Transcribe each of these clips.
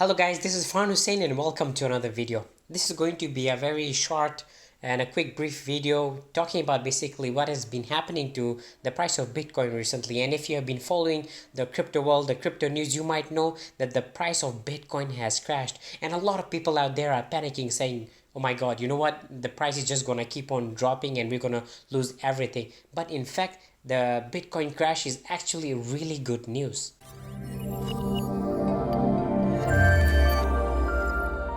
Hello guys, this is Farhan Hussein and welcome to another video. This is going to be a very short and a quick brief video talking about basically what has been happening to the price of Bitcoin recently. And if you have been following the crypto world, the crypto news, you might know that the price of Bitcoin has crashed. And a lot of people out there are panicking saying, oh my god, you know what, the price is just gonna keep on dropping and we're gonna lose everything. But in fact, the Bitcoin crash is actually really good news.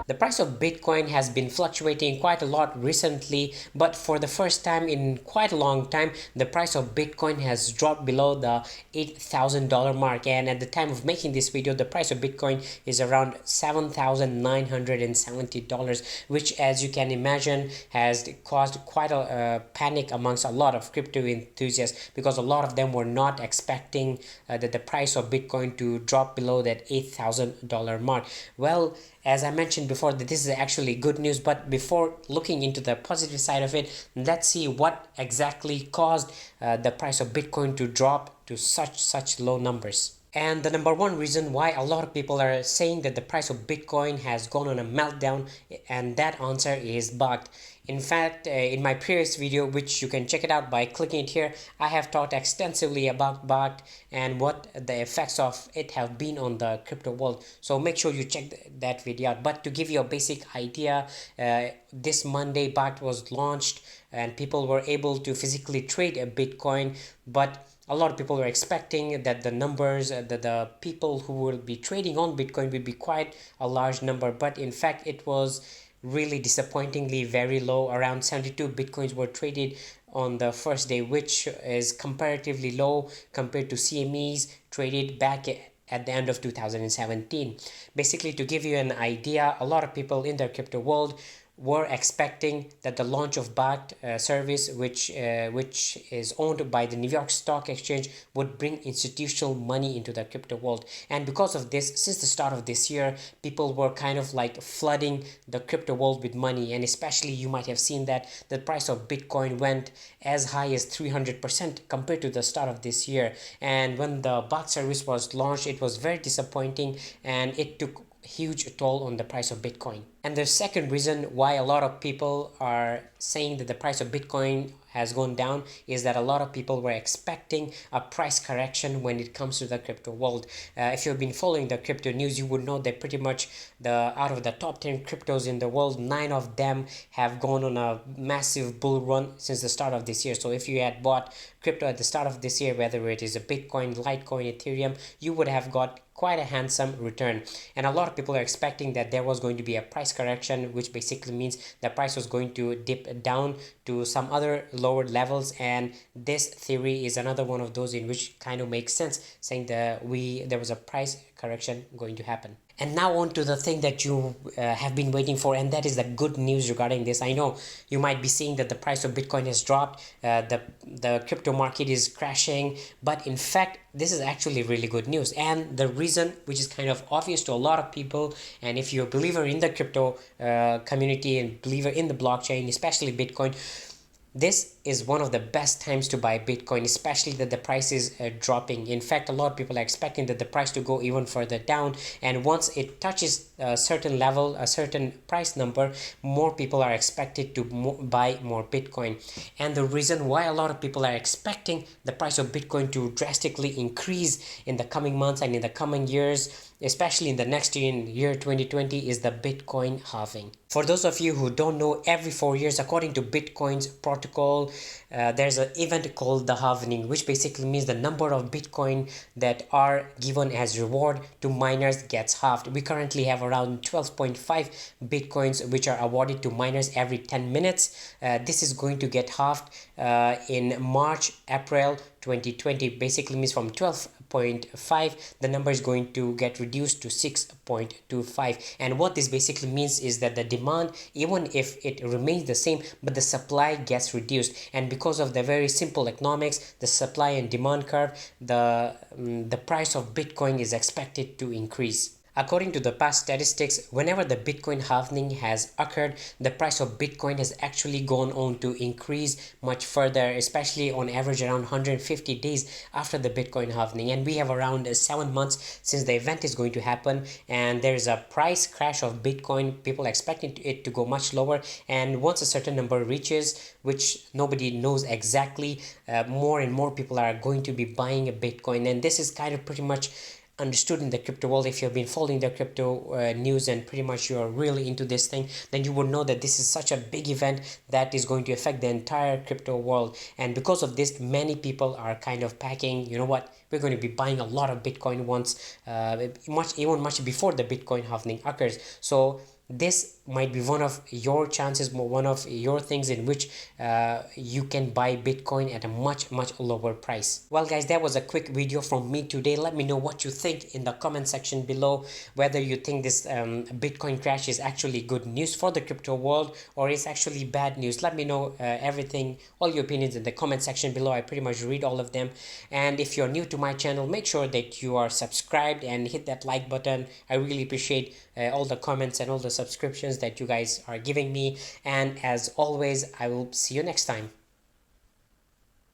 The price of Bitcoin has been fluctuating quite a lot recently, but for the first time in quite a long time, the price of Bitcoin has dropped below the $8,000 mark. And at the time of making this video, the price of Bitcoin is around $7,970, which, as you can imagine, has caused quite a panic amongst a lot of crypto enthusiasts, because a lot of them were not expecting that the price of Bitcoin to drop below that $8,000 mark. Well, as I mentioned before, that this is actually good news, but before looking into the positive side of it, let's see what exactly caused the price of Bitcoin to drop to such low numbers. And the number one reason why a lot of people are saying that the price of Bitcoin has gone on a meltdown, and that answer is bugged. In fact, in my previous video, which you can check it out by clicking it here, I have talked extensively about BUGD and what the effects of it have been on the crypto world. So make sure you check that video out. But to give you a basic idea, this Monday BUGD was launched and people were able to physically trade a Bitcoin, but a lot of people were expecting that the numbers, that the people who will be trading on Bitcoin will be quite a large number, but in fact it was really disappointingly very low. Around 72 Bitcoins were traded on the first day, which is comparatively low compared to CMEs traded back at the end of 2017. Basically, to give you an idea, a lot of people in the crypto world were expecting that the launch of BUGD service, which is owned by the New York Stock Exchange, would bring institutional money into the crypto world. And because of this, since the start of this year, people were kind of like flooding the crypto world with money. And especially you might have seen that the price of Bitcoin went as high as 300% compared to the start of this year. And when the BUGD service was launched, it was very disappointing and it took huge toll on the price of Bitcoin. And the second reason why a lot of people are saying that the price of Bitcoin has gone down is that a lot of people were expecting a price correction when it comes to the crypto world. If you've been following the crypto news, you would know that pretty much out of the top 10 cryptos in the world, 9 of them have gone on a massive bull run since the start of this year. So if you had bought crypto at the start of this year, whether it is a Bitcoin, Litecoin, Ethereum, you would have got quite a handsome return. And a lot of people are expecting that there was going to be a price correction, which basically means the price was going to dip down to some other lower levels. And this theory is another one of those in which kind of makes sense, saying that there was a price correction going to happen. And now on to the thing that you have been waiting for, and that is the good news regarding this. I know you might be seeing that the price of Bitcoin has dropped, the crypto market is crashing, but in fact this is actually really good news. And the reason, which is kind of obvious to a lot of people, and if you're a believer in the crypto community and believer in the blockchain, especially Bitcoin, this is one of the best times to buy Bitcoin, especially that the price is dropping. In fact, a lot of people are expecting that the price to go even further down, and once it touches a certain level, a certain price number, more people are expected to buy more Bitcoin. And the reason why a lot of people are expecting the price of Bitcoin to drastically increase in the coming months and in the coming years, especially in the next year, in year 2020, is the Bitcoin halving. For those of you who don't know, every 4 years, according to Bitcoin's protocol, there's an event called the halving, which basically means the number of Bitcoin that are given as reward to miners gets halved. We currently have around 12.5 Bitcoins which are awarded to miners every 10 minutes. This is going to get halved in March, April 2020. Basically means from 12.5, the number is going to get reduced to 6.25. And what this basically means is that the demand, even if it remains the same, but the supply gets reduced. And because of the very simple economics, the supply and demand curve, the price of Bitcoin is expected to increase. According to the past statistics, whenever the Bitcoin halving has occurred, the price of Bitcoin has actually gone on to increase much further, especially on average around 150 days after the Bitcoin halving. And we have around 7 months since the event is going to happen, and there is a price crash of Bitcoin. People expecting it to go much lower, and once a certain number reaches, which nobody knows exactly, more and more people are going to be buying a Bitcoin. And this is kind of pretty much understood in the crypto world. If you've been following the crypto news and pretty much you're really into this thing, then you would know that this is such a big event that is going to affect the entire crypto world. And because of this, many people are kind of packing, you know what, we're going to be buying a lot of Bitcoin once, much before the Bitcoin halving occurs. So this might be one of your chances, one of your things in which you can buy Bitcoin at a much lower price. Well guys, that was a quick video from me today. Let me know what you think in the comment section below, whether you think this Bitcoin crash is actually good news for the crypto world or is actually bad news. Let me know everything, all your opinions in the comment section below. I pretty much read all of them. And if you're new to my channel, make sure that you are subscribed and hit that like button. I really appreciate all the comments and all the subscriptions that you guys are giving me. And as always, I will see you next time.